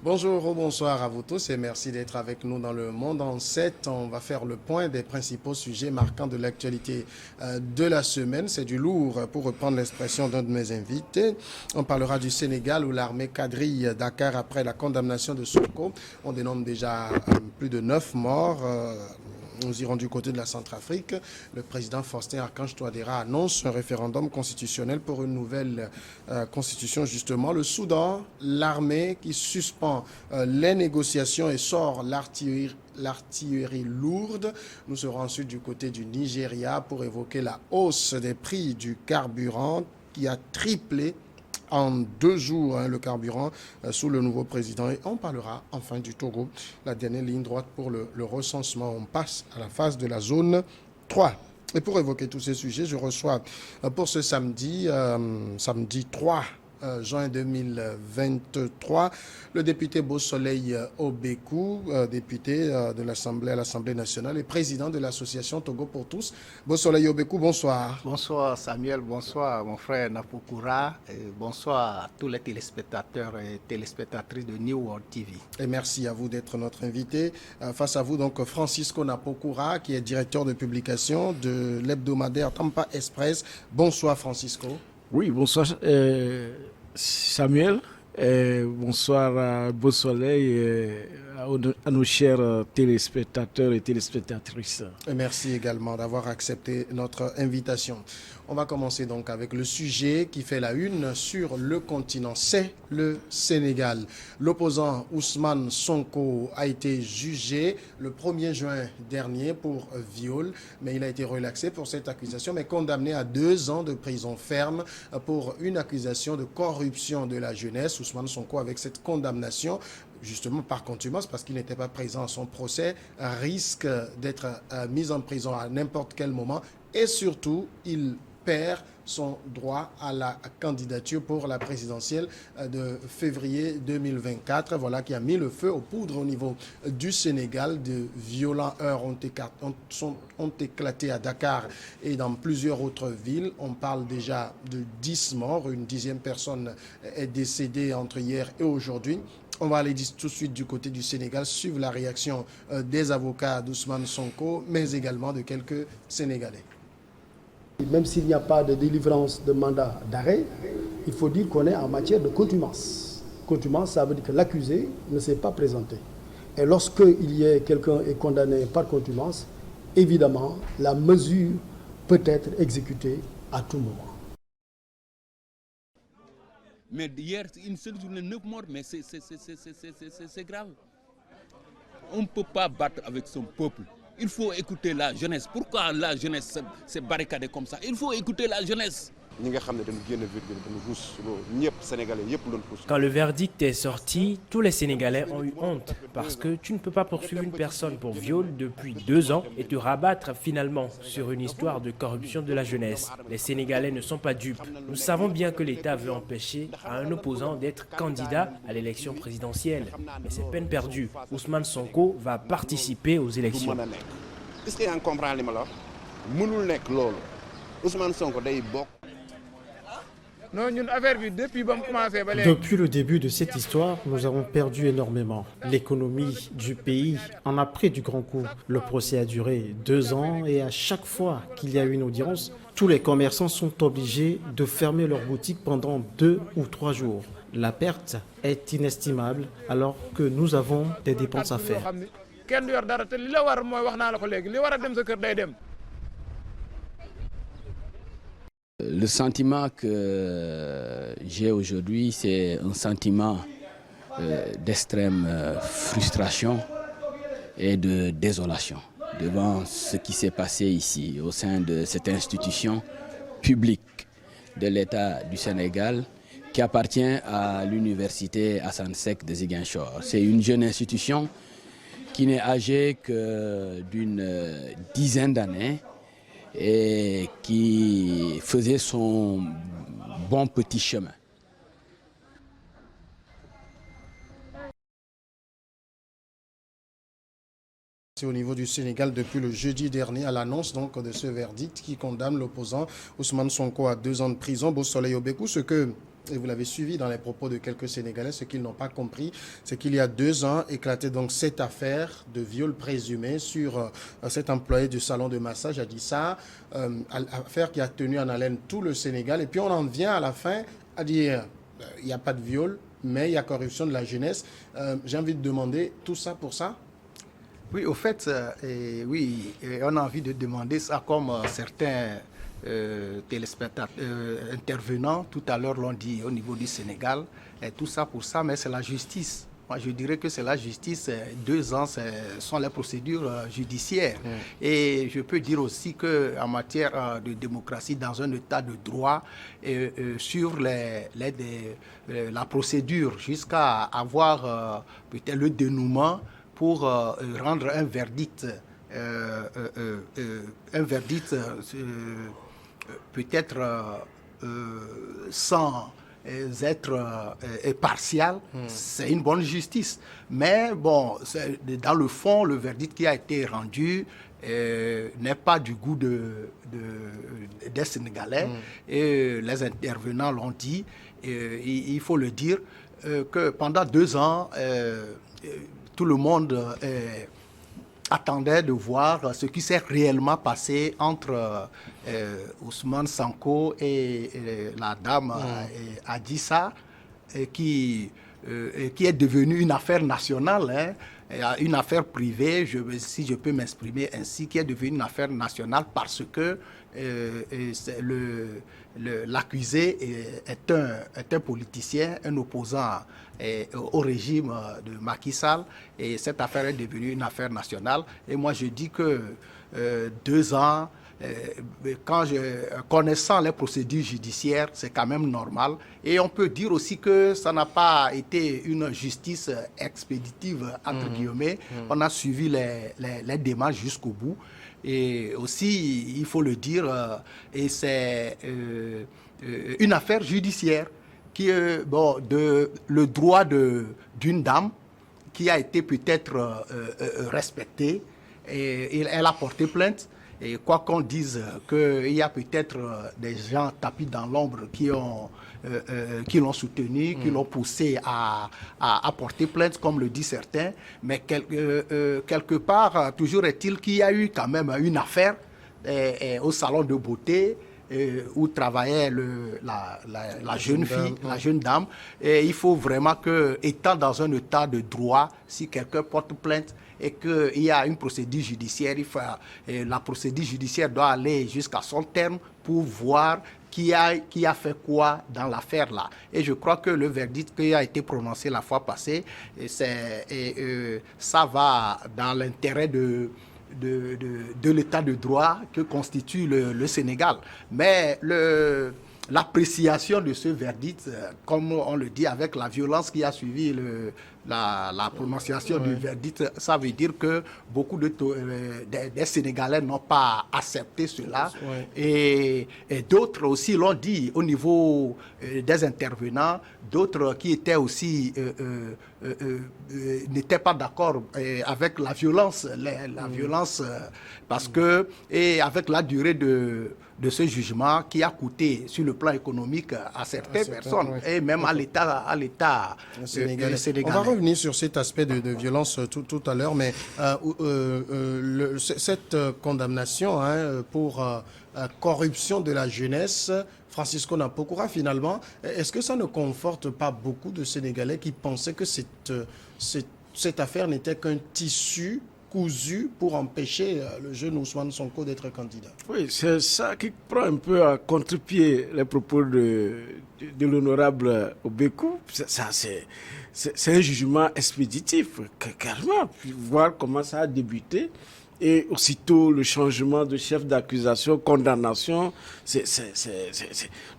Bonjour ou bonsoir à vous tous et merci d'être avec nous dans le Monde en 7. On va faire le point des principaux sujets marquants de l'actualité de la semaine. C'est du lourd pour reprendre l'expression d'un de mes invités. On parlera du Sénégal où l'armée quadrille Dakar après la condamnation de Sonko. On dénombre déjà plus de 9 morts. Nous irons du côté de la Centrafrique. Le président Faustin Archange Touadéra annonce un référendum constitutionnel pour une nouvelle constitution, justement. Le Soudan, l'armée qui suspend les négociations et sort l'artillerie lourde. Nous serons ensuite du côté du Nigeria pour évoquer la hausse des prix du carburant qui a triplé en 2 jours le carburant sous le nouveau président. Et on parlera enfin du Togo, la dernière ligne droite pour le recensement. On passe à la phase de la zone 3. Et pour évoquer tous ces sujets, je reçois pour ce samedi 3 juin 2023, le député Beau-Soleil Obekou, député de l'Assemblée à l'Assemblée nationale et président de l'association Togo pour tous. Beau-Soleil Obekou, bonsoir. Bonsoir Samuel, bonsoir mon frère Napokoura, et bonsoir à tous les téléspectateurs et téléspectatrices de New World TV. Et merci à vous d'être notre invité. Face à vous, donc, Francisco Napokoura, qui est directeur de publication de l'hebdomadaire Tampa Express. Bonsoir Francisco. Oui, bonsoir Samuel, bonsoir à Beau Soleil, à nos chers téléspectateurs et téléspectatrices. Et merci également d'avoir accepté notre invitation. On va commencer donc avec le sujet qui fait la une sur le continent, c'est le Sénégal. L'opposant Ousmane Sonko a été jugé le 1er juin dernier pour viol, mais il a été relaxé pour cette accusation, mais condamné à 2 ans de prison ferme pour une accusation de corruption de la jeunesse. Ousmane Sonko, avec cette condamnation, justement par contumace, parce qu'il n'était pas présent à son procès, risque d'être mis en prison à n'importe quel moment et surtout, il perd son droit à la candidature pour la présidentielle de février 2024. Voilà qui a mis le feu aux poudres au niveau du Sénégal. De violents heurts ont éclaté à Dakar et dans plusieurs autres villes. On parle déjà de 10 morts. Une 10e personne est décédée entre hier et aujourd'hui. On va aller tout de suite du côté du Sénégal, suivre la réaction des avocats d'Ousmane Sonko, mais également de quelques Sénégalais. Même s'il n'y a pas de délivrance de mandat d'arrêt, il faut dire qu'on est en matière de contumace. Contumace, ça veut dire que l'accusé ne s'est pas présenté. Et lorsqu'il y a quelqu'un est condamné par contumace, évidemment, la mesure peut être exécutée à tout moment. Mais hier, une seule journée, 9 morts, mais c'est grave. On ne peut pas battre avec son peuple. Il faut écouter la jeunesse. Pourquoi la jeunesse s'est barricadée comme ça? Il faut écouter la jeunesse. Quand le verdict est sorti, tous les Sénégalais ont eu honte parce que tu ne peux pas poursuivre une personne pour viol depuis 2 ans et te rabattre finalement sur une histoire de corruption de la jeunesse. Les Sénégalais ne sont pas dupes. Nous savons bien que l'État veut empêcher à un opposant d'être candidat à l'élection présidentielle. Mais c'est peine perdue. Ousmane Sonko va participer aux élections. Est-ce que vous comprenez ce que je Ousmane Sonko day bok. Depuis le début de cette histoire, nous avons perdu énormément. L'économie du pays en a pris du grand coup. Le procès a duré 2 ans et à chaque fois qu'il y a une audience, tous les commerçants sont obligés de fermer leurs boutiques pendant 2 ou 3 jours. La perte est inestimable alors que nous avons des dépenses à faire. Le sentiment que j'ai aujourd'hui, c'est un sentiment d'extrême frustration et de désolation devant ce qui s'est passé ici au sein de cette institution publique de l'État du Sénégal qui appartient à l'université Assane Seck de Ziguinchor. C'est une jeune institution qui n'est âgée que d'une dizaine d'années et qui faisait son bon petit chemin. Au niveau du Sénégal depuis le jeudi dernier à l'annonce donc de ce verdict qui condamne l'opposant Ousmane Sonko à 2 ans de prison. Beau Soleil Obekou, ce que et vous l'avez suivi dans les propos de quelques Sénégalais, ce qu'ils n'ont pas compris, c'est qu'il y a 2 ans éclatait donc cette affaire de viol présumé sur cet employé du salon de massage à Dissa, affaire qui a tenu en haleine tout le Sénégal. Et puis on en vient à la fin à dire il n'y a pas de viol, mais il y a corruption de la jeunesse. J'ai envie de demander tout ça pour ça? Oui, au fait, on a envie de demander ça comme certains téléspectateurs intervenants tout à l'heure l'ont dit au niveau du Sénégal, et tout ça pour ça, mais c'est la justice. Moi, je dirais que c'est la justice. 2 ans, ce sont les procédures judiciaires. Et je peux dire aussi qu'en matière de démocratie, dans un état de droit, sur la procédure jusqu'à avoir peut-être le dénouement pour rendre un verdict, peut-être sans être partial, c'est une bonne justice. Mais bon, dans le fond, le verdict qui a été rendu n'est pas du goût des Sénégalais. Et les intervenants l'ont dit, il faut le dire, que pendant 2 ans, tout le monde attendait de voir ce qui s'est réellement passé entre Ousmane Sonko et la dame Adissa, qui est devenue une affaire nationale, une affaire privée, si je peux m'exprimer ainsi, qui est devenue une affaire nationale parce que l'accusé est un politicien, un opposant au régime de Macky Sall, et cette affaire est devenue une affaire nationale. Et moi je dis que 2 ans, connaissant les procédures judiciaires, c'est quand même normal. Et on peut dire aussi que ça n'a pas été une justice expéditive, entre guillemets. On a suivi les démarches jusqu'au bout. Et aussi, il faut le dire, et c'est une affaire judiciaire qui est le droit d'une dame qui a été peut-être respectée, et elle a porté plainte. Et quoi qu'on dise qu'il y a peut-être des gens tapis dans l'ombre qui l'ont soutenu, qui l'ont poussé à porter plainte, comme le disent certains. Mais quelque part, toujours est-il qu'il y a eu quand même une affaire au salon de beauté où travaillait la jeune fille, la jeune dame. Et il faut vraiment que, étant dans un état de droit, si quelqu'un porte plainte, et qu'il y a une procédure judiciaire, la procédure judiciaire doit aller jusqu'à son terme pour voir qui a fait quoi dans l'affaire là. Et je crois que le verdict qui a été prononcé la fois passée, ça va dans l'intérêt de l'état de droit que constitue le Sénégal. Mais l'appréciation de ce verdict, comme on le dit, avec la violence qui a suivi la prononciation du verdict, ça veut dire que beaucoup des Sénégalais n'ont pas accepté cela. Et d'autres aussi l'ont dit au niveau des intervenants, d'autres qui étaient aussi n'étaient pas d'accord avec la violence, parce que, et avec la durée de ce jugement qui a coûté sur le plan économique à certaines personnes, et même à l'État sénégalais. On va revenir sur cet aspect de violence tout à l'heure, mais cette condamnation pour corruption de la jeunesse, Francisco Napokoura, finalement, est-ce que ça ne conforte pas beaucoup de Sénégalais qui pensaient que cette affaire n'était qu'un tissu cousu pour empêcher le jeune Ousmane Sonko d'être candidat? Oui, c'est ça qui prend un peu à contre-pied les propos de l'honorable Obekou. C'est un jugement expéditif, carrément. Puis voir comment ça a débuté. Et aussitôt le changement de chef d'accusation, condamnation,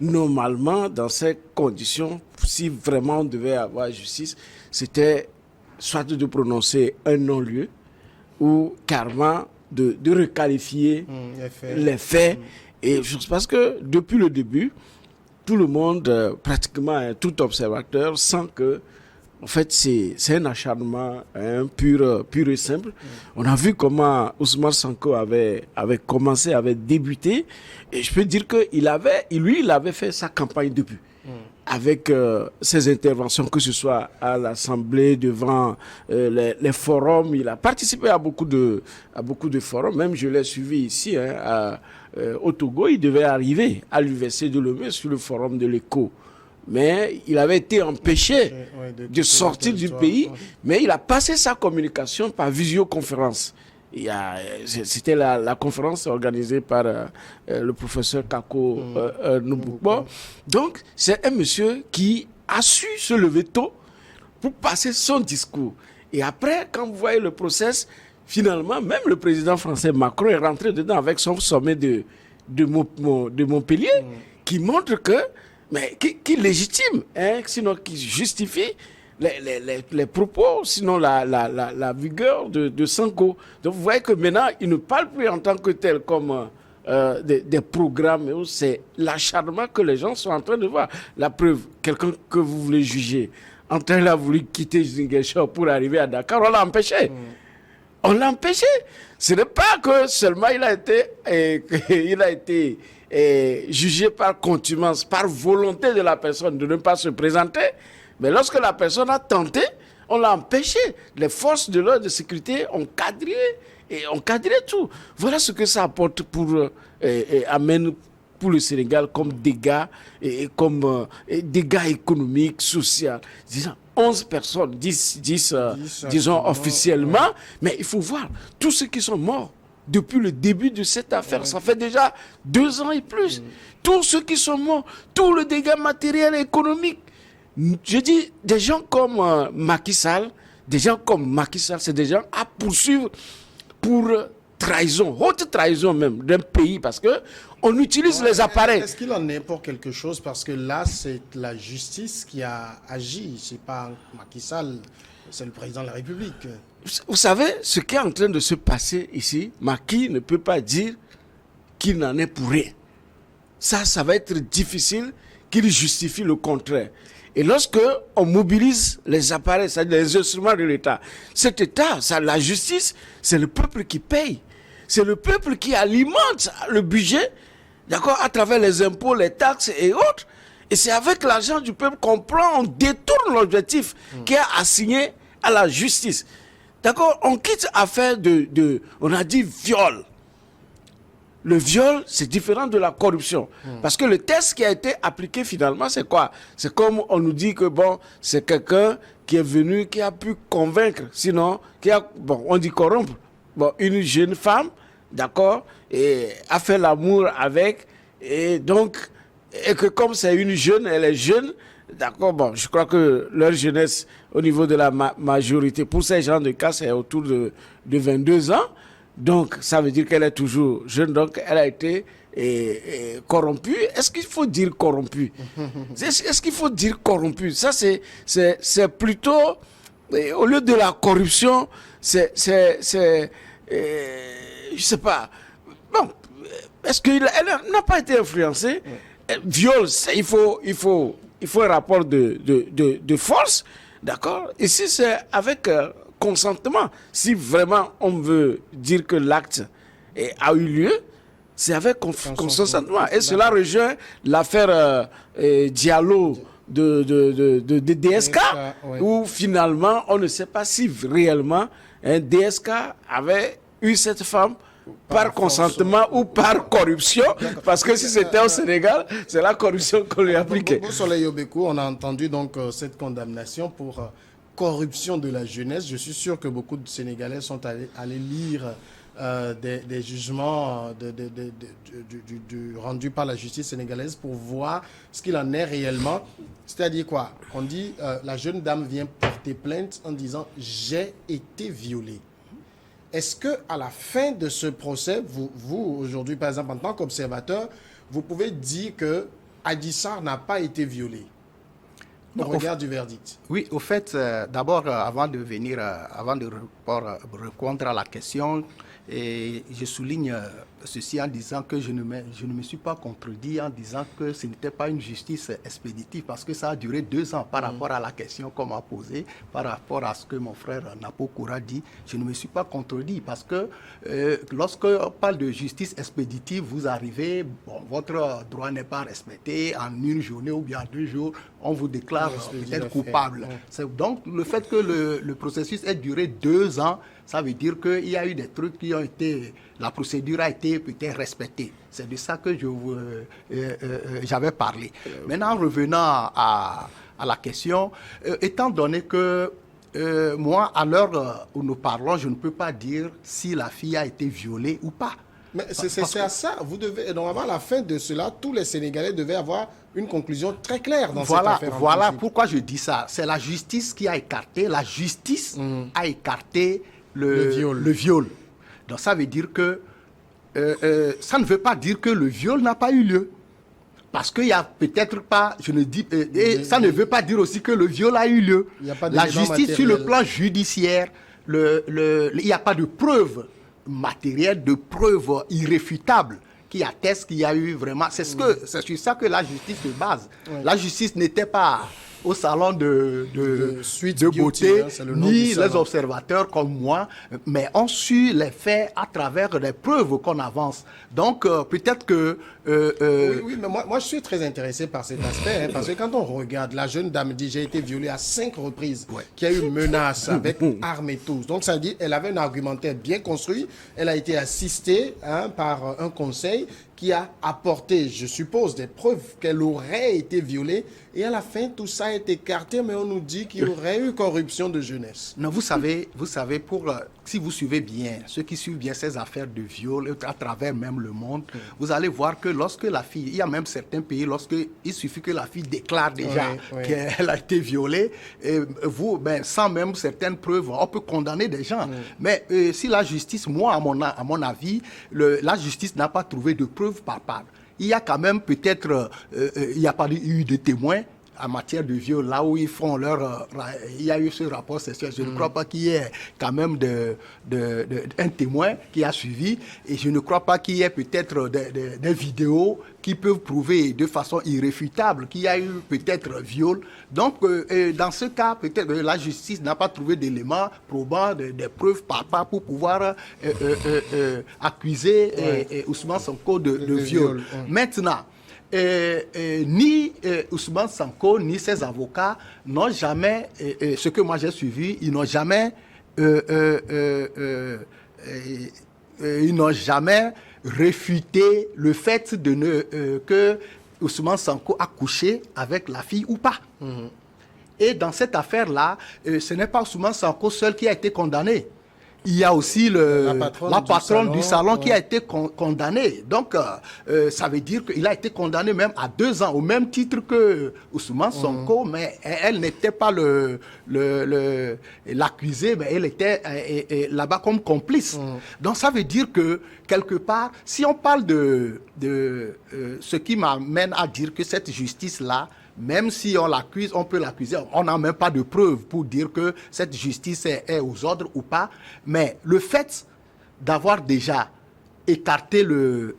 normalement, dans ces conditions, si vraiment on devait avoir justice, c'était soit de prononcer un non-lieu, ou carrément de requalifier les faits. Et je pense que depuis le début, tout le monde, pratiquement tout observateur, sent que en fait, c'est un acharnement pur et simple. On a vu comment Ousmane Sonko avait commencé, avait débuté. Et je peux dire qu'il avait fait sa campagne depuis. avec ses interventions, que ce soit à l'Assemblée, devant les forums. Il a participé à beaucoup de forums. Même je l'ai suivi ici, au Togo. Il devait arriver à l'université de Lomé sur le forum de l'Écho. Mais il avait été empêché de sortir du pays. Mais il a passé sa communication par visioconférence. C'était la conférence organisée par le professeur Kako Nubukbo. Donc, c'est un monsieur qui a su se lever tôt pour passer son discours. Et après, quand vous voyez le process, finalement, même le président français Macron est rentré dedans avec son sommet de Montpellier, qui montre qui légitime, sinon qui justifie les propos, sinon la vigueur de Sanko. Donc vous voyez que maintenant, il ne parle plus en tant que tel comme des programmes. C'est l'acharnement que les gens sont en train de voir. La preuve, quelqu'un que vous voulez juger, en train il a voulu quitter Ziguinchor pour arriver à Dakar, on l'a empêché. On l'a empêché. Ce n'est pas que seulement il a été jugé par contumace, par volonté de la personne de ne pas se présenter. Mais lorsque la personne a tenté, on l'a empêché. Les forces de l'ordre de sécurité ont cadré tout. Voilà ce que ça apporte amène pour le Sénégal comme dégâts, dégâts économiques, sociaux. Disons 11 personnes, 10 disons officiellement. Mais il faut voir tous ceux qui sont morts depuis le début de cette affaire. Ça fait déjà 2 ans et plus. Tous ceux qui sont morts, tout le dégât matériel et économique. Je dis, des gens comme Macky Sall, c'est des gens à poursuivre pour trahison, haute trahison même d'un pays, parce que on utilise les appareils. Est-ce qu'il en est pour quelque chose? Parce que là, c'est la justice qui a agi. C'est pas Macky Sall, c'est le président de la République. Vous savez, ce qui est en train de se passer ici, Macky ne peut pas dire qu'il n'en est pour rien. Ça va être difficile qu'il justifie le contraire. Et lorsque on mobilise les appareils, c'est-à-dire les instruments de l'État, cet État, la justice, c'est le peuple qui paye. C'est le peuple qui alimente le budget, d'accord, à travers les impôts, les taxes et autres. Et c'est avec l'argent du peuple qu'on prend, on détourne l'objectif qui est assigné à la justice. D'accord, on quitte affaire on a dit viol. Le viol, c'est différent de la corruption. Parce que le test qui a été appliqué finalement, c'est quoi? C'est comme on nous dit que c'est quelqu'un qui est venu, qui a pu convaincre, sinon, on dit corrompre. Une jeune femme, d'accord, et a fait l'amour avec, et que comme c'est une jeune, elle est jeune, d'accord, je crois que leur jeunesse, au niveau de la majorité, pour ces gens de cas, c'est autour de 22 ans. Donc, ça veut dire qu'elle est toujours jeune, donc elle a été corrompue. Est-ce qu'il faut dire corrompue? Est-ce qu'il faut dire corrompue? Ça, c'est plutôt, au lieu de la corruption, je sais pas. Bon, est-ce qu'elle n'a pas été influencée? Viol, il faut un rapport de force, d'accord? Ici, c'est avec consentement. Si vraiment on veut dire que l'acte a eu lieu, c'est avec consentement. Et cela rejoint l'affaire Diallo de DSK, où finalement on ne sait pas si réellement DSK avait eu cette femme par consentement ou par corruption, parce que si c'était au Sénégal, c'est la corruption qu'on lui a appliquée. Pour Soleil Obekou, on a entendu donc cette condamnation pour corruption de la jeunesse. Je suis sûr que beaucoup de Sénégalais sont allés lire des jugements rendus par la justice sénégalaise pour voir ce qu'il en est réellement. C'est-à-dire quoi? On dit, la jeune dame vient porter plainte en disant « j'ai été violée ». Est-ce qu'à la fin de ce procès, vous aujourd'hui, par exemple, en tant qu'observateur, vous pouvez dire que Adji Sarr n'a pas été violée au regard du verdict? Oui, au fait, d'abord, avant de répondre à la question, je souligne ceci en disant que je ne me suis pas contredit en disant que ce n'était pas une justice expéditive parce que ça a duré 2 ans par rapport à la question qu'on m'a posée, par rapport à ce que mon frère Napo Koura dit. Je ne me suis pas contredit parce que lorsque on parle de justice expéditive, vous arrivez, votre droit n'est pas respecté, en 1 journée ou bien en 2 jours, on vous déclare peut-être coupable. Donc le fait que le processus ait duré 2 ans, ça veut dire qu'il y a eu des trucs qui ont été... La procédure a été peut-être respectée. C'est de ça que j'avais parlé. Maintenant, revenant à la question, étant donné que moi, à l'heure où nous parlons, je ne peux pas dire si la fille a été violée ou pas. Mais c'est à ça. Vous devez, normalement, à la fin de cela, tous les Sénégalais devaient avoir une conclusion très claire dans cette affaire. Voilà pourquoi je dis ça. C'est la justice qui a écarté. La justice a écarté le viol. Donc ça veut dire que ça ne veut pas dire que le viol n'a pas eu lieu. Parce qu'il n'y a peut-être pas, je ne dis, ça ne veut pas dire aussi que le viol a eu lieu. La justice sur le plan judiciaire, il n'y a pas de preuves matérielles, de preuves irréfutables qui attestent qu'il y a eu vraiment... C'est sur ça que la justice se base. La justice n'était pas au salon de beauté, ni les observateurs comme moi, mais ont su les faits à travers les preuves qu'on avance. Donc, peut-être que... Oui, mais moi, je suis très intéressé par cet aspect, parce que quand on regarde, la jeune dame dit « j'ai été violée à 5 reprises », qui a eu menace avec armes et tout. Donc, ça dit elle avait un argumentaire bien construit, elle a été assistée par un conseil qui a apporté, je suppose, des preuves qu'elle aurait été violée. Et à la fin, tout ça est écarté, mais on nous dit qu'il y aurait eu corruption de jeunesse. Non, vous savez, si vous suivez bien, ceux qui suivent bien ces affaires de viol, à travers même le monde, vous allez voir que lorsque la fille, il y a même certains pays, il suffit que la fille déclare déjà qu'elle a été violée, et vous, sans même certaines preuves, on peut condamner des gens. Mais si la justice, moi, à mon avis, la justice n'a pas trouvé de preuves palpables. Il y a quand même peut-être, il n'y a pas eu de témoins en matière de viol, là où ils font il y a eu ce rapport sexuel. Je ne crois pas qu'il y ait quand même un témoin qui a suivi, et je ne crois pas qu'il y ait peut-être des vidéos qui peuvent prouver de façon irréfutable qu'il y a eu peut-être viol. Donc, dans ce cas, peut-être la justice n'a pas trouvé d'éléments probants, des preuves palpables pour pouvoir accuser Ousmane Sonko de viol. Maintenant, ni Ousmane Sonko ni ses avocats n'ont jamais, ce que moi j'ai suivi, ils n'ont jamais réfuté le fait que Ousmane Sonko a couché avec la fille ou pas. Et dans cette affaire-là, ce n'est pas Ousmane Sonko seul qui a été condamné. Il y a aussi la patronne du salon qui a été condamnée. Donc, ça veut dire qu'il a été condamné même à 2 ans, au même titre que Ousmane Sonko, mais elle n'était pas l'accusée, mais elle était là-bas comme complice. Donc, ça veut dire que, quelque part, si on parle de ce qui m'amène à dire que cette justice-là, même si on l'accuse, on peut l'accuser. On n'a même pas de preuves pour dire que cette justice est aux ordres ou pas. Mais le fait d'avoir déjà écarté le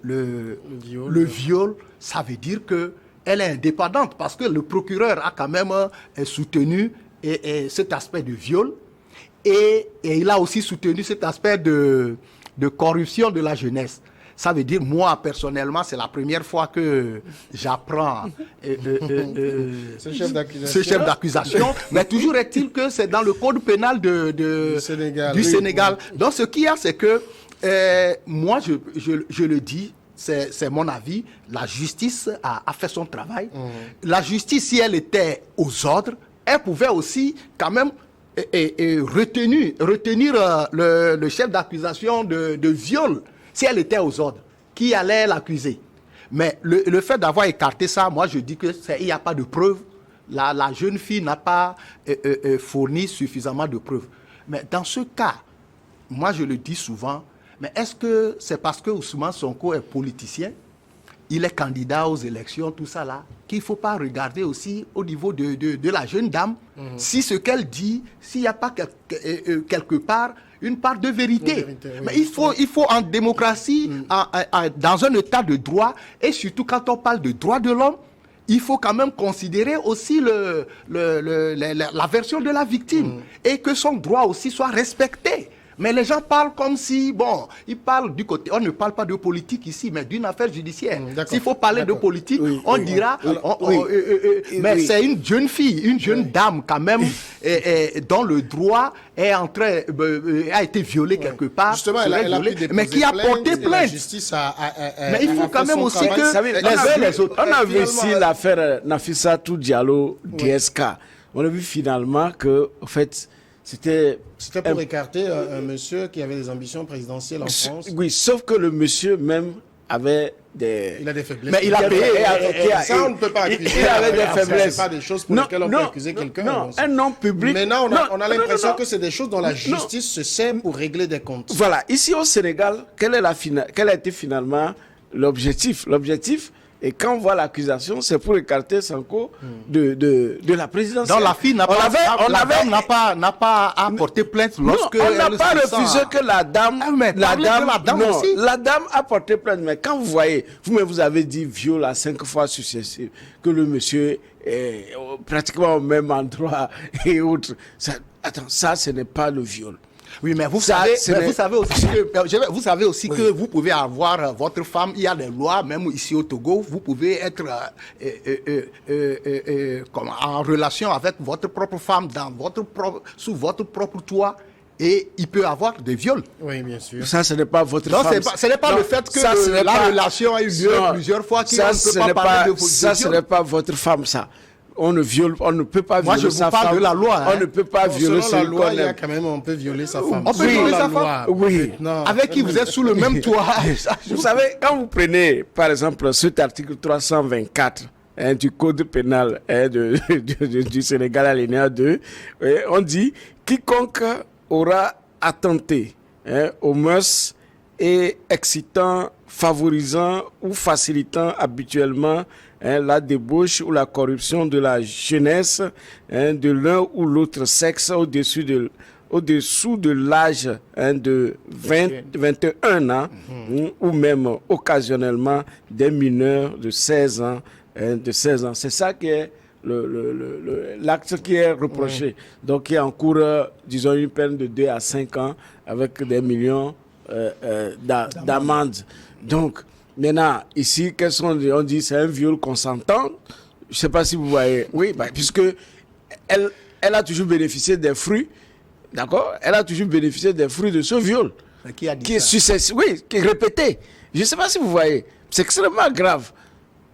viol, ça veut dire qu'elle est indépendante parce que le procureur a quand même soutenu cet aspect de viol et il a aussi soutenu cet aspect de corruption de la jeunesse. Ça veut dire, moi, personnellement, c'est la première fois que j'apprends ce chef d'accusation. Mais toujours est-il que c'est dans le code pénal du Sénégal. Donc, ce qu'il y a, c'est que, moi, je le dis, c'est mon avis, la justice a fait son travail. La justice, si elle était aux ordres, elle pouvait aussi, quand même, retenir le chef d'accusation de viol. Si elle était aux ordres, qui allait l'accuser? Mais le fait d'avoir écarté ça, moi je dis qu'il n'y a pas de preuves. La jeune fille n'a pas fourni suffisamment de preuves. Mais dans ce cas, moi je le dis souvent, mais est-ce que c'est parce que Ousmane Sonko est politicien, il est candidat aux élections, tout ça là, qu'il ne faut pas regarder aussi au niveau de la jeune dame, si ce qu'elle dit, s'il n'y a pas quelque part une part de vérité. Oui. Mais il faut en démocratie, dans un état de droit, et surtout quand on parle de droits de l'homme, il faut quand même considérer aussi la version de la victime et que son droit aussi soit respecté. Mais les gens parlent comme si, ils parlent du côté, on ne parle pas de politique ici, mais d'une affaire judiciaire. S'il faut parler de politique, on dira, mais c'est une jeune fille, une jeune dame quand même, dont le droit est a été violé quelque part. Justement, elle a pu mais qui a porté plainte. La justice mais il faut quand même aussi que les autres. On a vu ici l'affaire Nafissatou Diallo DSK. On a vu finalement que, en fait, c'était pour écarter un monsieur qui avait des ambitions présidentielles en France. Oui, sauf que le monsieur même avait des... Il a des faiblesses. Mais il a payé. Ça, on ne peut pas accuser. Il avait des faiblesses. Ce pas des choses pour lesquelles on peut accuser quelqu'un. Non, un homme public... Maintenant, on a l'impression que c'est des choses dont la justice se sert pour régler des comptes. Voilà. Ici au Sénégal, quel a été finalement l'objectif? L'objectif, et quand on voit l'accusation, c'est pour écarter Sanko de la présidence. Donc la fille n'a pas apporté plainte lorsque on n'a pas refusé que la dame a porté plainte. Mais quand vous voyez, vous avez dit viol à 5 fois successifs, que le monsieur est pratiquement au même endroit et autres. Ça, ce n'est pas le viol. Oui, mais vous savez aussi que vous pouvez avoir votre femme, il y a des lois, même ici au Togo, vous pouvez être en relation avec votre propre femme sous votre propre toit. Et il peut avoir des viols. Oui, bien sûr. Ça, ce n'est pas votre femme. Ce n'est pas le fait que la relation a eu lieu plusieurs fois qu'on ne peut pas parler de viol. Ça, ce n'est pas votre femme, ça. On ne peut pas violer sa femme. Moi, je vous parle de la loi. On ne peut pas violer sa femme. Selon la loi, il y a quand même, on peut violer sa femme. On peut violer sa femme. Oui. Avec qui vous êtes sous le même toit. Vous savez, quand vous prenez, par exemple, cet article 324 du Code pénal du Sénégal, alinéa 2, on dit « Quiconque aura attenté aux mœurs et excitant, favorisant ou facilitant habituellement la débauche ou la corruption de la jeunesse de l'un ou l'autre sexe au-dessous de l'âge de 21 ans ou même occasionnellement des mineurs de 16 ans. C'est ça qui est l'acte qui est reproché. Donc il encourt, disons, une peine de 2 à 5 ans avec des millions d'amendes. Donc, maintenant, ici, on dit c'est un viol consentant. Je ne sais pas si vous voyez. Oui, puisque elle a toujours bénéficié des fruits. D'accord? Elle a toujours bénéficié des fruits de ce viol. Qui a dit ça? Qui est répété. Je ne sais pas si vous voyez. C'est extrêmement grave.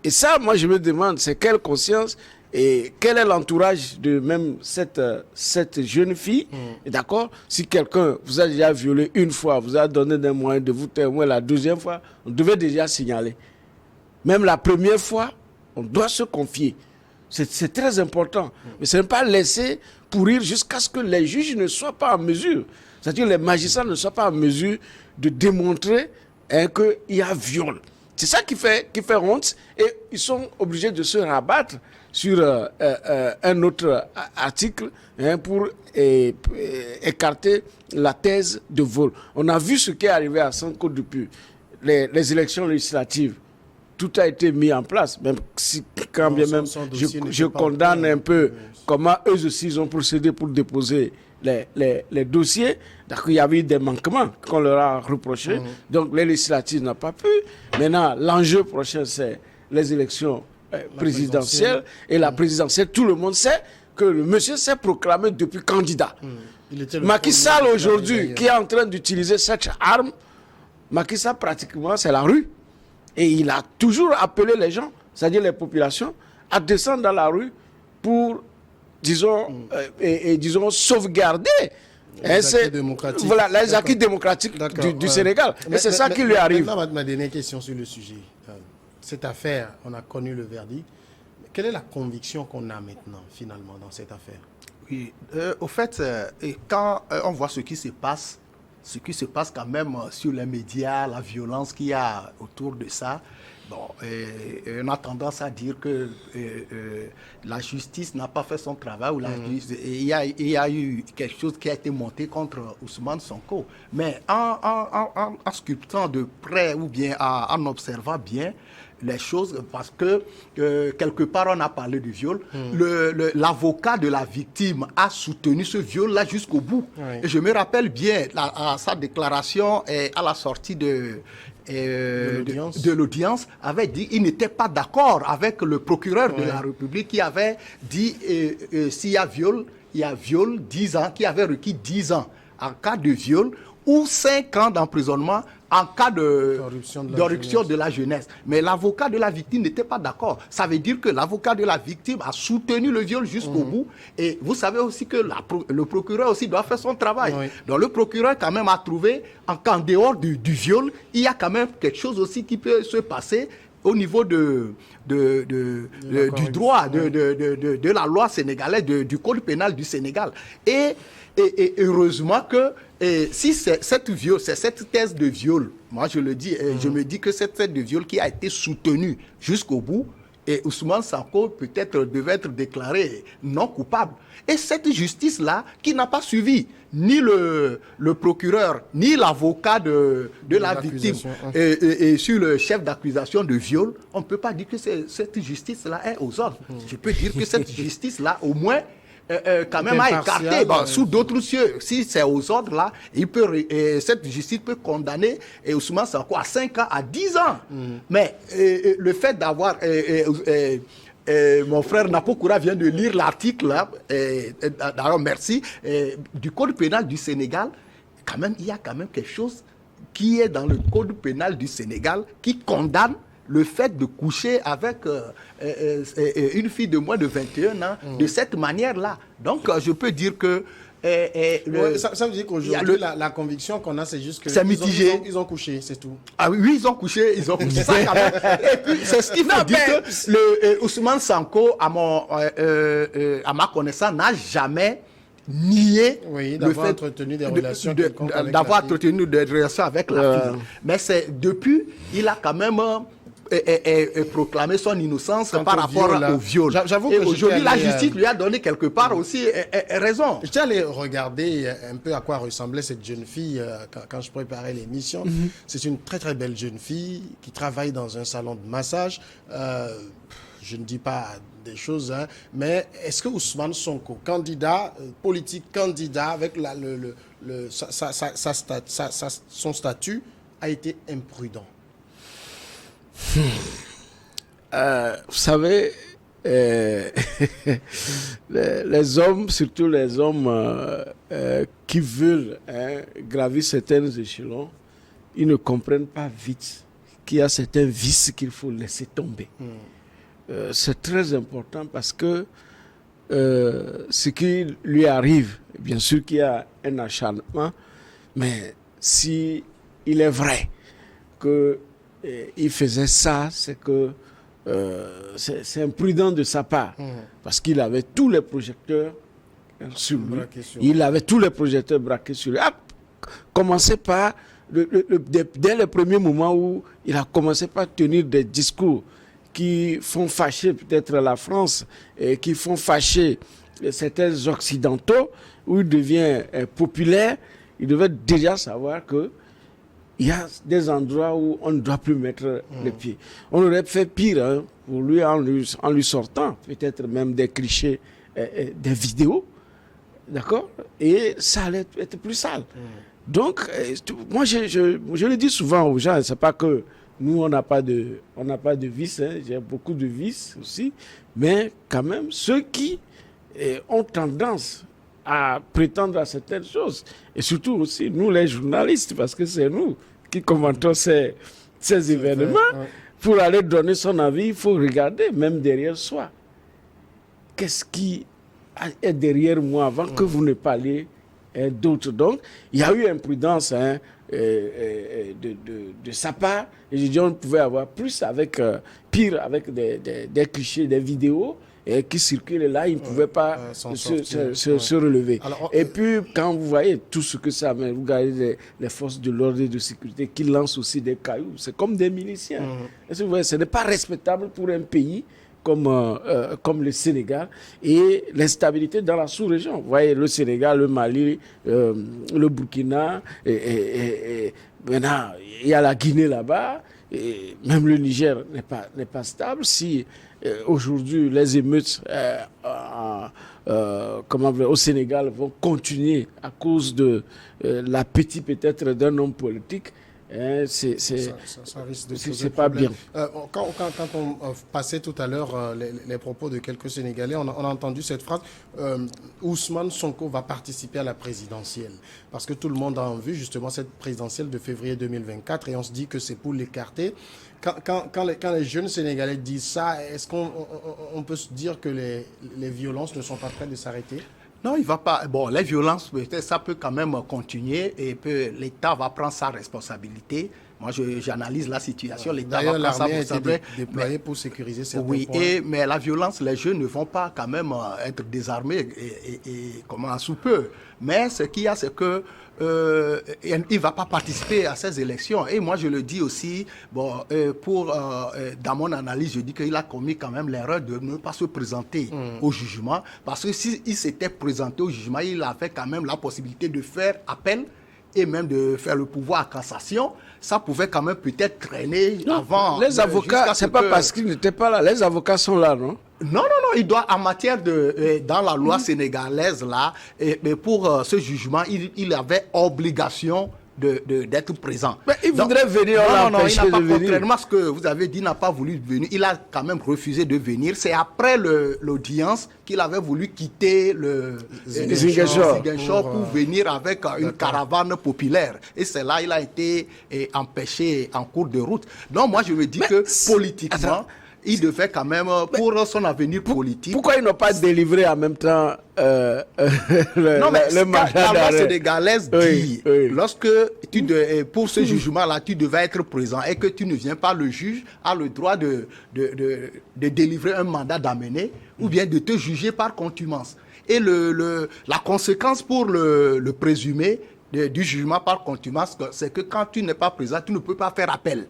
Et ça, moi, je me demande, c'est quelle conscience et quel est l'entourage de même cette jeune fille. D'accord? Si quelqu'un vous a déjà violé une fois, vous a donné des moyens de vous témoigner, la deuxième fois, on devait déjà signaler. Même la première fois, on doit se confier. C'est très important. Mais ce n'est pas laisser pourrir jusqu'à ce que les juges ne soient pas en mesure, c'est-à-dire les magistrats ne soient pas en mesure de démontrer qu'il y a viol. C'est ça qui fait honte, et ils sont obligés de se rabattre sur un autre article pour écarter la thèse de vol. On a vu ce qui est arrivé à Sanko depuis les élections législatives. Tout a été mis en place, même si quand bien même je condamne un peu comment eux aussi ils ont procédé pour déposer les dossiers. D'accord, il y avait eu des manquements qu'on leur a reprochés. Donc les législatives n'ont pas pu. Maintenant, l'enjeu prochain, c'est les élections présidentielles. Et la présidentielle, tout le monde sait que le monsieur s'est proclamé depuis candidat. Macky Sall aujourd'hui, qui est en train d'utiliser cette arme, Macky Sall pratiquement, c'est la rue. Et il a toujours appelé les gens, c'est-à-dire les populations, à descendre dans la rue pour, disons, sauvegarder les acquis démocratiques du Sénégal. Et c'est ça qui lui arrive. Maintenant, ma dernière question sur le sujet. Cette affaire, on a connu le verdict. Quelle est la conviction qu'on a maintenant, finalement, dans cette affaire? Oui, au fait, quand on voit ce qui se passe quand même sur les médias, la violence qu'il y a autour de ça, Bon, on a tendance à dire que la justice n'a pas fait son travail. Il y a eu quelque chose qui a été monté contre Ousmane Sonko. Mais en sculptant de près ou bien en observant bien les choses, parce que quelque part on a parlé du viol, l'avocat de la victime a soutenu ce viol-là jusqu'au bout. Oui. Et je me rappelle bien à sa déclaration à la sortie de l'audience, avait dit qu'il n'était pas d'accord avec le procureur de la République qui avait dit s'il y a viol, 10 ans, qui avait requis 10 ans en cas de viol ou 5 ans d'emprisonnement en cas de corruption de la jeunesse. Mais l'avocat de la victime n'était pas d'accord. Ça veut dire que l'avocat de la victime a soutenu le viol jusqu'au bout. Et vous savez aussi que le procureur aussi doit faire son travail. Oui. Donc le procureur quand même a trouvé qu'en dehors du viol, il y a quand même quelque chose aussi qui peut se passer au niveau du droit, de la loi sénégalaise, du code pénal du Sénégal. Et heureusement que si c'est cette thèse de viol, moi je le dis, je me dis que cette thèse de viol qui a été soutenue jusqu'au bout, et Ousmane Sonko peut-être devait être déclaré non coupable. Et cette justice-là, qui n'a pas suivi ni le procureur, ni l'avocat de la victime, et sur le chef d'accusation de viol, on ne peut pas dire que cette justice-là est aux ordres. Je peux dire que cette justice-là, au moins, quand même a écarté sous d'autres cieux. Si c'est aux ordres là, cette justice peut condamner Ousmane Sonko à 5 ans, à 10 ans. Mais le fait d'avoir mon frère Napokoura vient de lire l'article là, d'ailleurs merci, du code pénal du Sénégal. Quand même, il y a quand même quelque chose qui est dans le code pénal du Sénégal qui condamne le fait de coucher avec une fille de moins de 21 ans de cette manière-là. Donc, je peux dire que... ça veut dire qu'aujourd'hui, la conviction qu'on a, c'est juste que... C'est mitigé. Ils ont couché, c'est tout. Ah oui, ils ont couché. Ça, quand même. Et puis, c'est ce qu'il faut dire que Ousmane Sonko, à ma connaissance, n'a jamais nié d'avoir entretenu des relations avec la fille. Mais c'est depuis, il a quand même... Et proclamer son innocence par rapport au viol. J'avoue et aujourd'hui, la justice lui a donné quelque part aussi raison. J'étais allé regarder un peu à quoi ressemblait cette jeune fille quand je préparais l'émission. C'est une très très belle jeune fille qui travaille dans un salon de massage. Je ne dis pas des choses, mais est-ce que Ousmane Sonko, candidat politique, avec son statut, a été imprudent? Vous savez, les hommes, surtout les hommes qui veulent gravir certains échelons, ils ne comprennent pas vite qu'il y a certains vices qu'il faut laisser tomber. C'est très important parce que ce qui lui arrive, bien sûr qu'il y a un acharnement, mais si il est vrai que il faisait ça, c'est que c'est imprudent de sa part, parce qu'il avait tous les projecteurs sur lui. Il avait tous les projecteurs braqués sur lui. Commencé par, dès le premier moment où il a commencé par tenir des discours qui font fâcher peut-être la France, et qui font fâcher certains Occidentaux, où il devient populaire, il devait déjà savoir que il y a des endroits où on ne doit plus mettre les pieds. On aurait fait pire pour lui en lui sortant, peut-être même des clichés, des vidéos, d'accord? Et ça allait être plus sale. Donc, moi, je le dis souvent aux gens, c'est pas que nous, on n'a pas de vices, j'ai beaucoup de vices aussi, mais quand même, ceux qui ont tendance à prétendre à certaines choses, et surtout aussi nous les journalistes, parce que c'est nous qui commentons ces événements, pour aller donner son avis, il faut regarder même derrière soi. Qu'est-ce qui est derrière moi avant que vous ne parliez d'autres? Donc, il y a eu imprudence de sa part, et je dis on pouvait avoir plus pire avec des clichés, des vidéos, qui circulent là, ils ne pouvaient pas se relever. Alors, et puis, quand vous voyez tout ce que ça amène, vous regardez les forces de l'ordre et de sécurité qui lancent aussi des cailloux, c'est comme des miliciens. Est-ce que vous voyez, ce n'est pas respectable pour un pays comme le Sénégal et l'instabilité dans la sous-région. Vous voyez, le Sénégal, le Mali, le Burkina, et maintenant, il y a la Guinée là-bas, et même le Niger n'est pas stable. Si aujourd'hui les émeutes au Sénégal vont continuer à cause de l'appétit peut-être d'un homme politique, ça risque de c'est pas bien. Quand on passait tout à l'heure les propos de quelques Sénégalais, on a entendu cette phrase Ousmane Sonko va participer à la présidentielle. Parce que tout le monde a en vue justement cette présidentielle de février 2024 et on se dit que c'est pour l'écarter. Quand les jeunes Sénégalais disent ça, est-ce qu'on peut se dire que les violences ne sont pas prêtes de s'arrêter ? Non, il va pas. Bon, les violences, peut-être, ça peut quand même continuer et l'État va prendre sa responsabilité. Moi, j'analyse la situation. L'État va prendre sa responsabilité. L'armée a été déployée pour sécuriser certains points. Oui, mais la violence, les jeunes ne vont pas quand même être désarmés et comment sous peu. Mais ce qu'il y a, c'est que il ne va pas participer à ces élections. Et moi, je le dis aussi, dans mon analyse, je dis qu'il a commis quand même l'erreur de ne pas se présenter au jugement. Parce que s'il s'était présenté au jugement, il avait quand même la possibilité de faire appel et même de faire le pouvoir à cassation. Ça pouvait quand même peut-être traîner avant. Les avocats, c'est pas parce qu'ils n'étaient pas là. Les avocats sont là, non? Non, il doit, en matière dans la loi sénégalaise, là, mais pour ce jugement, il avait obligation d'être présent. Mais il voudrait venir, non, il n'a pas, contrairement à ce que vous avez dit, il n'a pas voulu venir. Il a quand même refusé de venir. C'est après l'audience qu'il avait voulu quitter le Ziguinchor pour venir avec une caravane populaire. Et c'est là il a été empêché en cours de route. Donc moi, je me dis que politiquement, il devait quand même, pour son avenir politique... Pourquoi ils n'ont pas délivré en même temps le mandat d'arrêt? La loi sénégalaise dit, lorsque pour ce jugement-là, tu devais être présent et que tu ne viens pas, le juge a le droit de délivrer un mandat d'amener ou bien de te juger par contumace. Et la conséquence pour le présumé du jugement par contumace, c'est que quand tu n'es pas présent, tu ne peux pas faire appel.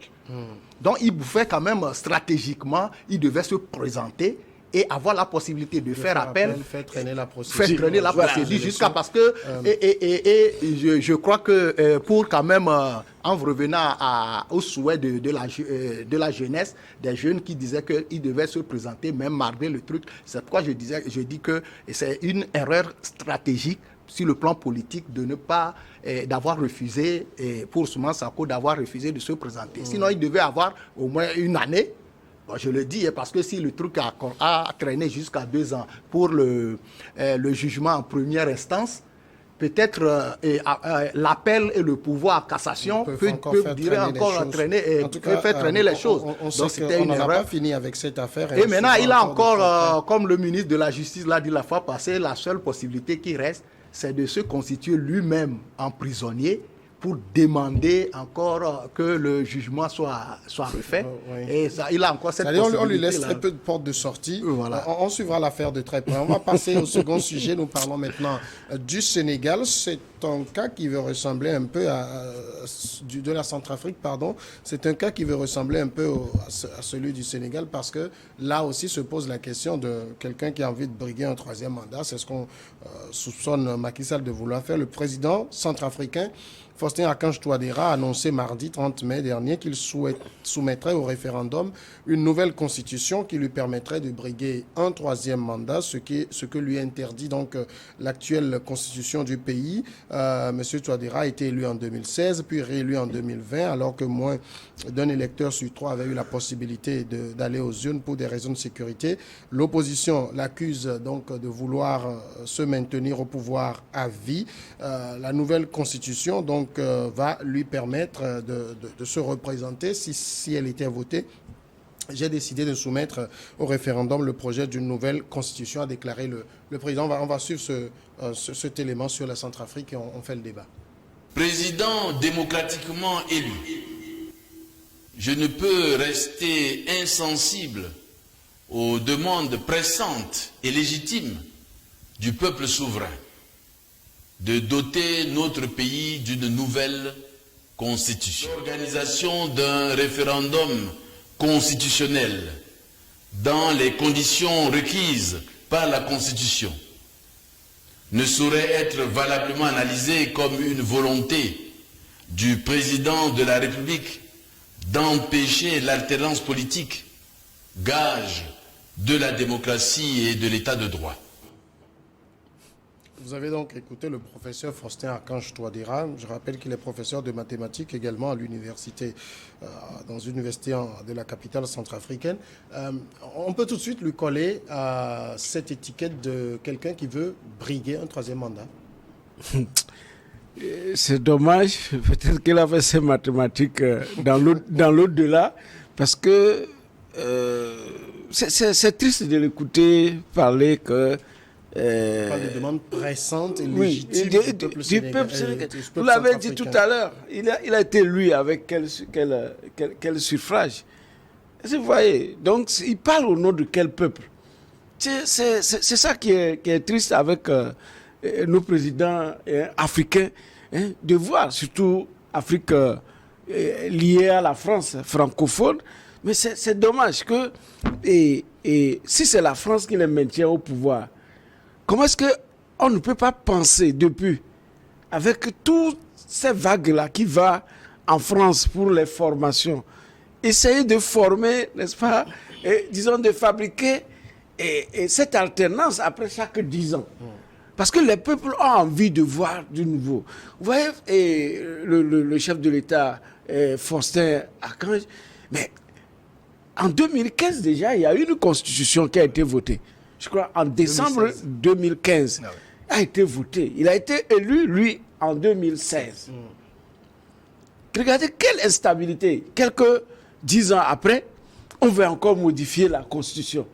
Donc, il pouvait quand même, stratégiquement, il devait se présenter et avoir la possibilité de faire appel, faire traîner la procédure. Faire traîner la procédure jusqu'à parce que... je crois que pour quand même, en revenant au souhait de la jeunesse, des jeunes qui disaient qu'ils devaient se présenter même malgré le truc, c'est pourquoi je dis que c'est une erreur stratégique sur le plan politique de ne pas d'avoir refusé pour Ousmane Sonko d'avoir refusé de se présenter. Sinon, il devait avoir au moins une année. Bon, je le dis parce que si le truc a traîné jusqu'à 2 ans pour le jugement en première instance, peut-être l'appel et le pouvoir à cassation peuvent faire traîner les choses. Donc c'était une erreur. On n'a pas fini avec cette affaire. Et maintenant, il a encore, comme le ministre de la Justice l'a dit la fois passée, la seule possibilité qui reste, c'est de se constituer lui-même en prisonnier pour demander encore que le jugement soit refait. Et ça, il a encore cette possibilité. On lui laisse très peu de portes de sortie. Voilà. On suivra l'affaire de très près. On va passer au second sujet. Nous parlons maintenant du Sénégal. C'est un cas qui veut ressembler un peu de la Centrafrique, pardon. C'est un cas qui veut ressembler un peu à celui du Sénégal parce que là aussi se pose la question de quelqu'un qui a envie de briguer un 3e mandat. C'est ce qu'on soupçonne Macky Sall de vouloir faire. Le président centrafricain Faustin Archange Touadéra a annoncé mardi 30 mai dernier qu'il soumettrait au référendum une nouvelle constitution qui lui permettrait de briguer un 3e mandat, ce que lui interdit donc l'actuelle constitution du pays. Monsieur Touadéra a été élu en 2016, puis réélu en 2020, alors que moins d'un électeur sur 3 avait eu la possibilité d'aller aux urnes pour des raisons de sécurité. L'opposition l'accuse donc de vouloir se maintenir au pouvoir à vie. La nouvelle constitution donc va lui permettre de se représenter si elle était votée. J'ai décidé de soumettre au référendum le projet d'une nouvelle constitution, a déclaré le président. On va suivre cet élément sur la Centrafrique et on fait le débat. Président démocratiquement élu, je ne peux rester insensible aux demandes pressantes et légitimes du peuple souverain de doter notre pays d'une nouvelle constitution. L'organisation d'un référendum constitutionnel dans les conditions requises par la Constitution ne saurait être valablement analysée comme une volonté du président de la République d'empêcher l'alternance politique, gage de la démocratie et de l'état de droit. Vous avez donc écouté le professeur Faustin Archange Touadéra. Je rappelle qu'il est professeur de mathématiques également à l'université, dans une université de la capitale centrafricaine. On peut tout de suite lui coller cette étiquette de quelqu'un qui veut briguer un troisième mandat. C'est dommage, peut-être qu'il a fait ses mathématiques dans l'au-delà, parce que c'est triste de l'écouter parler que... On parle de demandes pressantes et légitimes du peuple sénégalais. Vous l'avez dit tout à l'heure, il a été élu avec quel suffrage. Vous voyez, donc il parle au nom de quel peuple? C'est ça qui est triste avec nos présidents africains, hein, de voir, surtout Afrique liée à la France francophone. Mais c'est dommage que, et si c'est la France qui les maintient au pouvoir, comment est-ce qu'on ne peut pas penser depuis, avec toutes ces vagues-là qui vont en France pour les formations, essayer de former, n'est-ce pas, et, disons de fabriquer et cette alternance après chaque 10 ans. Parce que les peuples ont envie de voir du nouveau. Vous voyez, et le chef de l'État, Faustin Archange, mais en 2015 déjà, il y a eu une constitution qui a été votée. Je crois en décembre 2015, a été voté. Il a été élu, lui, en 2016. Regardez quelle instabilité. Quelques 10 ans après, on veut encore modifier la Constitution.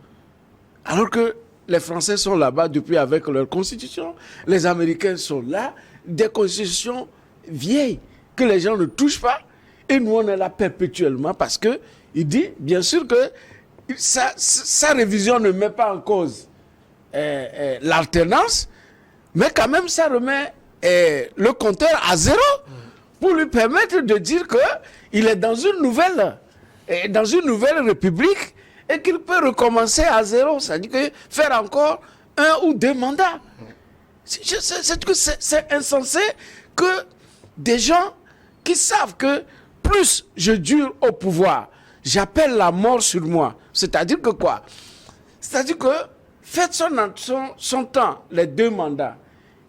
Alors que les Français sont là-bas depuis avec leur Constitution. Les Américains sont là. Des constitutions vieilles que les gens ne touchent pas. Et nous, on est là perpétuellement parce que il dit, bien sûr que sa révision ne met pas en cause l'alternance, mais quand même ça remet le compteur à zéro pour lui permettre de dire qu'il est dans une nouvelle république et qu'il peut recommencer à zéro, c'est-à-dire que faire encore 1 ou 2 mandats. C'est insensé que des gens qui savent que plus je dure au pouvoir, j'appelle la mort sur moi. C'est-à-dire que quoi? C'est-à-dire que faites son temps, les 2 mandats,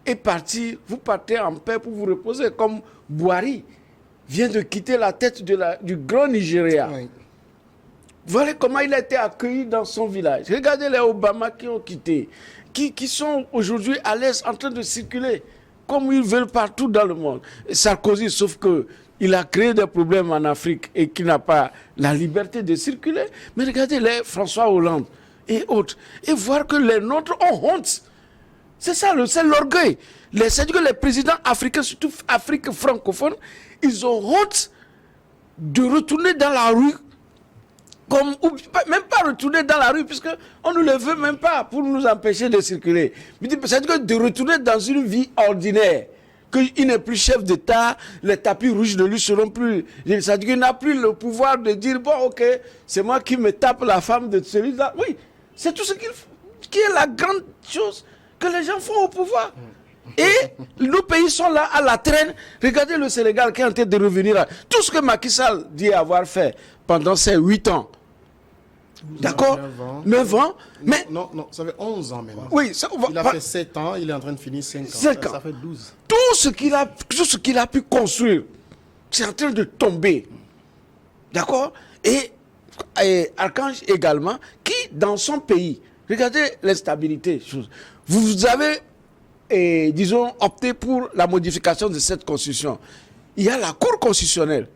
et partir, vous partez en paix pour vous reposer, comme Buhari vient de quitter la tête du grand Nigeria. Oui. Voilà comment il a été accueilli dans son village. Regardez les Obama qui ont quitté, qui sont aujourd'hui à l'aise en train de circuler, comme ils veulent partout dans le monde. Et Sarkozy, sauf que il a créé des problèmes en Afrique et qui n'a pas la liberté de circuler. Mais regardez les François Hollande et autres. Et voir que les nôtres ont honte. C'est ça, c'est l'orgueil. C'est-à-dire que les présidents africains, surtout Afrique francophone, ils ont honte de retourner dans la rue. Ou même pas retourner dans la rue, puisqu'on ne le veut même pas pour nous empêcher de circuler. C'est-à-dire que de retourner dans une vie ordinaire. Qu'il n'est plus chef d'État, les tapis rouges de lui seront plus... C'est-à-dire qu'il n'a plus le pouvoir de dire, bon, ok, c'est moi qui me tape la femme de celui-là. Oui, c'est tout ce qui est la grande chose que les gens font au pouvoir. Et nos pays sont là à la traîne. Regardez le Sénégal qui est en train de revenir là. Tout ce que Macky Sall dit avoir fait pendant ces 8 ans. D'accord, 9 ans. Mais non, ça fait 11 ans maintenant. Oui, il a fait 7 ans, il est en train de finir 5 ans. 5 ans. Ça fait 12. Tout ce qu'il a pu construire, c'est en train de tomber. D'accord. Et Archange également, qui dans son pays, regardez l'instabilité. Vous avez, disons, opté pour la modification de cette constitution. Il y a la Cour constitutionnelle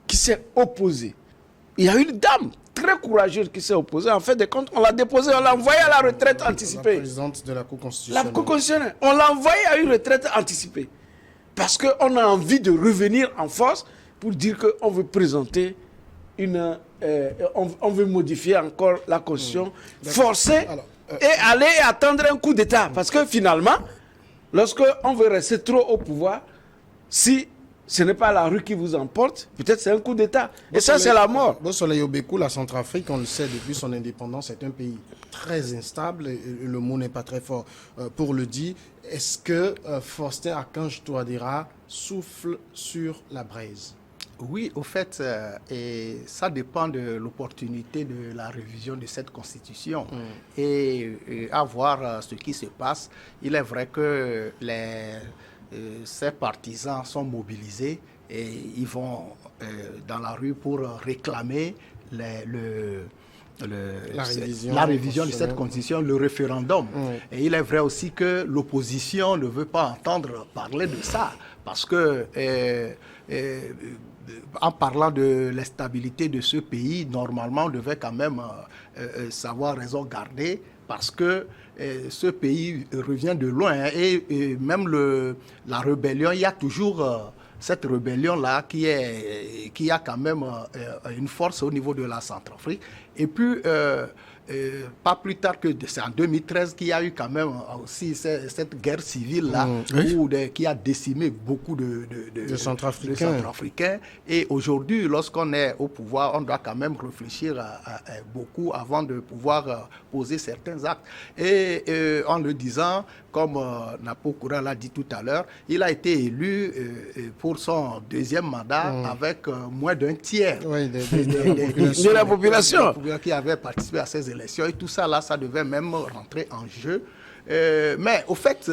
qui s'est opposée. Il y a une dame très courageuse qui s'est opposée. En fait, des comptes, on l'a déposée, on l'a envoyée à la retraite anticipée. La présidente de la Cour constitutionnelle. La Cour constitutionnelle. On l'a envoyée à une retraite anticipée. Parce qu'on a envie de revenir en force pour dire qu'on veut présenter on veut modifier encore la Constitution, forcer et aller attendre un coup d'État. Parce que finalement, lorsqu'on veut rester trop au pouvoir, si ce n'est pas la rue qui vous emporte, peut-être c'est un coup d'État. Et ça, c'est la mort. Soleil Obekou, la Centrafrique, on le sait depuis son indépendance, c'est un pays très instable. Et le mot n'est pas très fort pour le dire. Est-ce que Faustin Archange Touadéra souffle sur la braise? Oui, au fait, et ça dépend de l'opportunité de la révision de cette constitution. Et à voir ce qui se passe, il est vrai que ces partisans sont mobilisés et ils vont dans la rue pour réclamer la révision de cette constitution, le référendum. Et il est vrai aussi que l'opposition ne veut pas entendre parler de ça, parce que en parlant de l'instabilité de ce pays, normalement on devait quand même savoir raison garder, parce que ce pays revient de loin, hein, et même la rébellion, il y a toujours cette rébellion-là qui a quand même une force au niveau de la Centrafrique. Et puis, pas plus tard que c'est en 2013 qu'il y a eu quand même aussi cette guerre civile-là qui a décimé beaucoup de Centrafricains. Et aujourd'hui, lorsqu'on est au pouvoir, on doit quand même réfléchir beaucoup avant de pouvoir poser certains actes. Et en le disant, comme Napo Koura l'a dit tout à l'heure, il a été élu pour son deuxième mandat avec moins d'un tiers de la population qui avait participé à ces élections. Et tout ça, là, ça devait même rentrer en jeu. Mais au fait,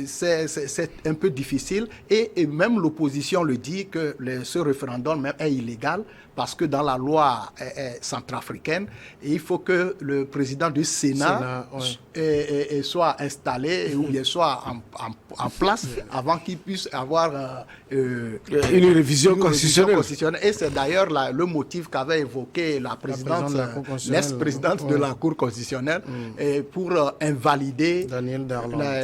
c'est un peu difficile. Et même l'opposition le dit que ce référendum même est illégal, parce que dans la loi centrafricaine, il faut que le président du Sénat soit installé ou bien soit en place avant qu'il puisse avoir une révision constitutionnelle. Et c'est d'ailleurs le motif qu'avait évoqué la présidente, l'ex-présidente de la Cour constitutionnelle, pour invalider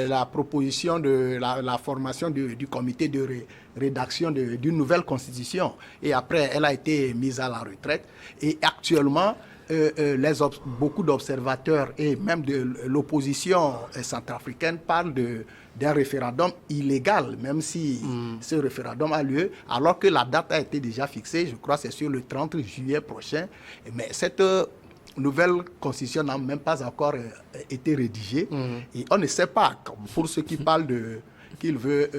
la proposition de la formation du comité de rédaction d'une nouvelle constitution. Et après, elle a été mise à la retraite. Et actuellement, beaucoup d'observateurs et même de l'opposition centrafricaine parlent d'un référendum illégal, même si ce référendum a lieu, alors que la date a été déjà fixée, je crois que c'est sur le 30 juillet prochain. Mais cette nouvelle constitution n'a même pas encore été rédigée. Et on ne sait pas, pour ceux qui parlent qu'il veut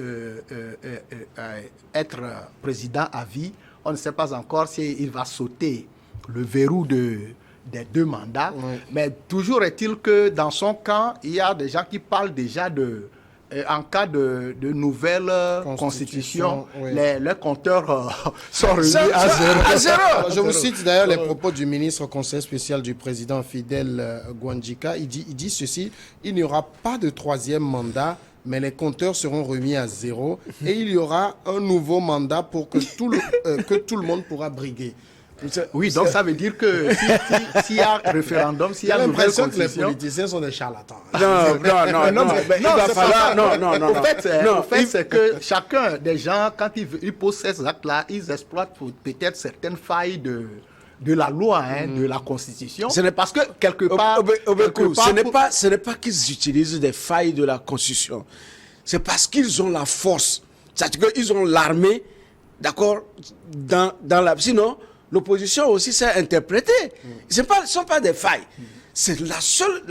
être président à vie, on ne sait pas encore s'il va sauter le verrou des 2 mandats. Mais toujours est-il que dans son camp, il y a des gens qui parlent déjà en cas de nouvelle constitution, les compteurs sont remis à zéro. Alors, je vous cite d'ailleurs les propos du ministre conseiller spécial du président Fidel Guandjika. Il dit ceci: il n'y aura pas de 3e mandat, mais les compteurs seront remis à zéro et il y aura un nouveau mandat pour que tout le monde pourra briguer. Oui, donc ça veut dire que s'il y a un référendum, s'il y a une nouvelle constitution... que les politiciens sont des charlatans. En fait, c'est que chacun des gens, quand ils posent ces actes-là, ils exploitent peut-être certaines failles de la loi, de la Constitution. Ce n'est parce que quelque part... Ce n'est pas qu'ils utilisent des failles de la Constitution. C'est parce qu'ils ont la force. C'est-à-dire qu'ils ont l'armée, d'accord, dans la... Sinon, l'opposition aussi s'est interprétée. Ce ne sont pas des failles. C'est la seule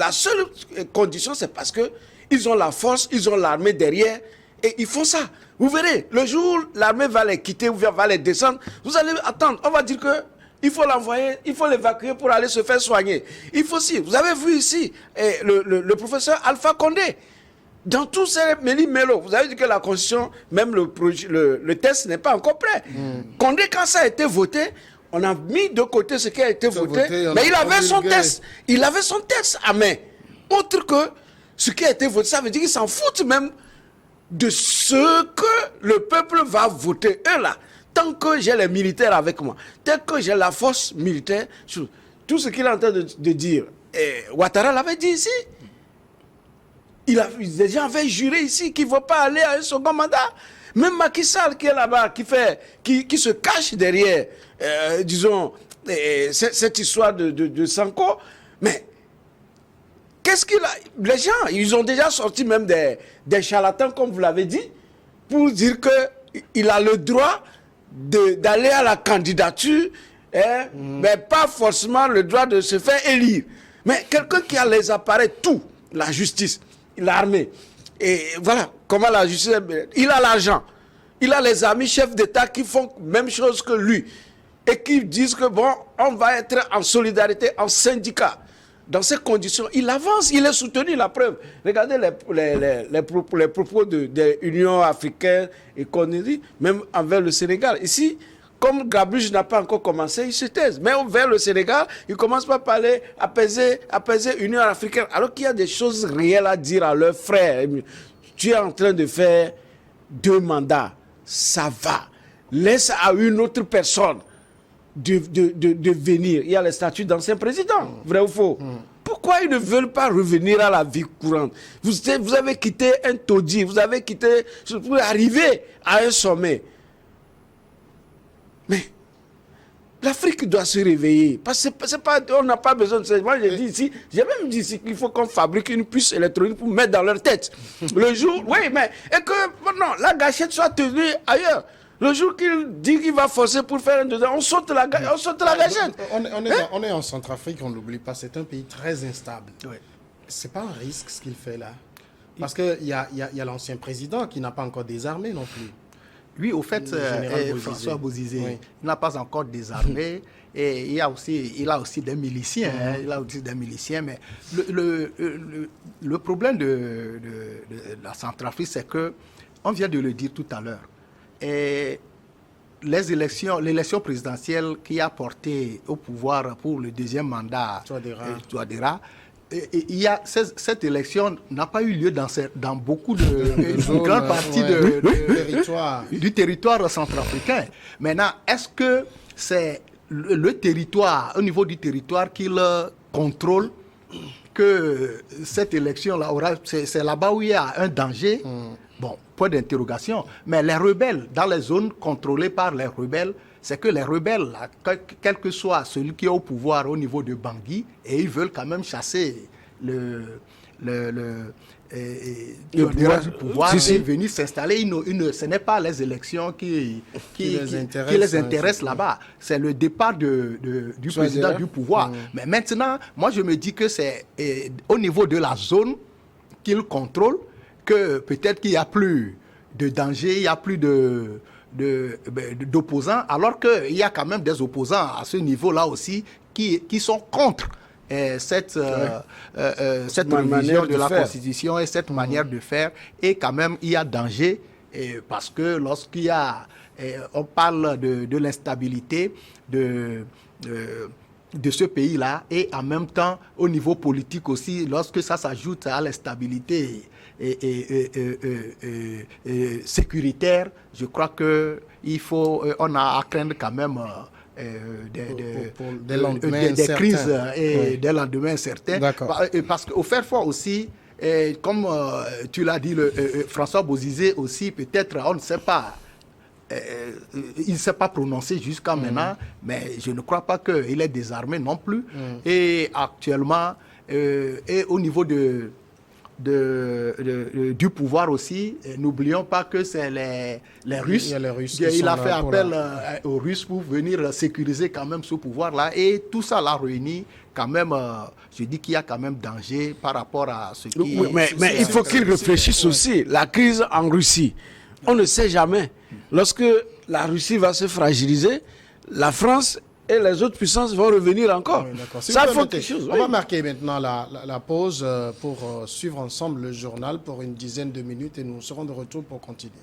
condition, c'est parce qu'ils ont la force, ils ont l'armée derrière, et ils font ça. Vous verrez, le jour où l'armée va les quitter ou va les descendre, vous allez attendre. On va dire que il faut l'envoyer, il faut l'évacuer pour aller se faire soigner. Il faut aussi, vous avez vu ici, le professeur Alpha Condé, dans tous ces méli-mélo, vous avez dit que la Constitution, même le test n'est pas encore prêt. Condé, quand ça a été voté, on a mis de côté ce qui a été voté, mais il avait son test. Il avait son test à main. Autre que ce qui a été voté, ça veut dire qu'ils s'en foutent même de ce que le peuple va voter. Eux là, tant que j'ai les militaires avec moi, tant que j'ai la force militaire, tout ce qu'il est en train de dire, Ouattara l'avait dit ici. des gens avaient juré ici qu'ils ne vont pas aller à un second mandat. Même Macky Sall qui est là-bas, qui se cache derrière, disons, cette histoire de Sanko. Mais qu'est-ce qu'il a... Les gens, ils ont déjà sorti même des charlatans, comme vous l'avez dit, pour dire qu'il a le droit d'aller à la candidature, mais pas forcément le droit de se faire élire. Mais quelqu'un qui a les appareils, tout, la justice, l'armée, et voilà comment la justice, il a l'argent, il a les amis chefs d'État qui font la même chose que lui, et qui disent que bon, on va être en solidarité, en syndicat. Dans ces conditions, il avance, il est soutenu, la preuve. Regardez les propos de l'Union africaine et qu'on dit, même envers le Sénégal. Ici, comme Gabriel n'a pas encore commencé, il se taise. Mais vers le Sénégal, il commence par parler, apaiser l'Union africaine. Alors qu'il y a des choses réelles à dire à leurs frères. Tu es en train de faire 2 mandats, ça va. Laisse à une autre personne de venir. Il y a le statut d'ancien président, vrai ou faux? Pourquoi ils ne veulent pas revenir à la vie courante? Vous avez quitté un taudis, vous avez quitté pour arriver à un sommet. Mais l'Afrique doit se réveiller. Parce que c'est pas, on n'a pas besoin de ça. Moi, j'ai même dit ici qu'il faut qu'on fabrique une puce électronique pour mettre dans leur tête. Le jour, oui, mais et que non, la gâchette soit tenue ailleurs. Le jour qu'il dit qu'il va forcer pour faire un deuxième, on saute la gâchette. On est en Centrafrique, on ne l'oublie pas, c'est un pays très instable. Oui. C'est pas un risque ce qu'il fait là. Parce qu'il y a l'ancien président qui n'a pas encore désarmé non plus. Lui, au fait, François Bozizé, oui, il n'a pas encore désarmé et il a aussi des miliciens. Il a aussi des miliciens, mais le problème de la Centrafrique, c'est que, on vient de le dire tout à l'heure, et l'élection présidentielle qui a porté au pouvoir pour le deuxième mandat Touadéra, cette élection n'a pas eu lieu dans beaucoup une grande partie du territoire centrafricain. Maintenant, est-ce que c'est le territoire, au niveau du territoire qu'il contrôle, que cette élection-là c'est là-bas où il y a un danger? Bon, point d'interrogation. Mais les rebelles, dans les zones contrôlées par les rebelles, c'est que les rebelles, là, quel que soit celui qui est au pouvoir au niveau de Bangui, et ils veulent quand même chasser le pouvoir et venir s'installer. Ce n'est pas les élections qui les intéressent là-bas. C'est le départ du président du pouvoir. Mais maintenant, moi je me dis que c'est au niveau de la zone qu'il contrôle que peut-être qu'il n'y a plus de danger, il n'y a plus d'opposants, alors qu'il y a quand même des opposants à ce niveau-là aussi qui sont contre cette révision de la Constitution et cette manière de faire. Et quand même, il y a danger parce que lorsqu'il y a... on parle de l'instabilité de ce pays-là et en même temps, au niveau politique aussi, lorsque ça s'ajoute à l'instabilité sécuritaire, je crois qu'on a à craindre quand même des crises et des lendemains incertains. Parce qu'au faire fort aussi, comme tu l'as dit, François Bozizé aussi, peut-être, on ne sait pas, il ne s'est pas prononcé jusqu'à maintenant, mais je ne crois pas qu'il est désarmé non plus. Et actuellement, et au niveau du pouvoir aussi, n'oublions pas que c'est les Russes. Il a fait appel aux Russes pour venir sécuriser quand même ce pouvoir-là. Et tout ça l'a réuni quand même, je dis qu'il y a quand même danger par rapport à ce qui... Oui, mais il faut qu'ils réfléchissent aussi. La crise en Russie, on ne sait jamais. Lorsque la Russie va se fragiliser, la France et les autres puissances vont revenir encore. Oui, ça faut quelque chose. On va marquer maintenant la pause pour suivre ensemble le journal pour une dizaine de minutes et nous serons de retour pour continuer.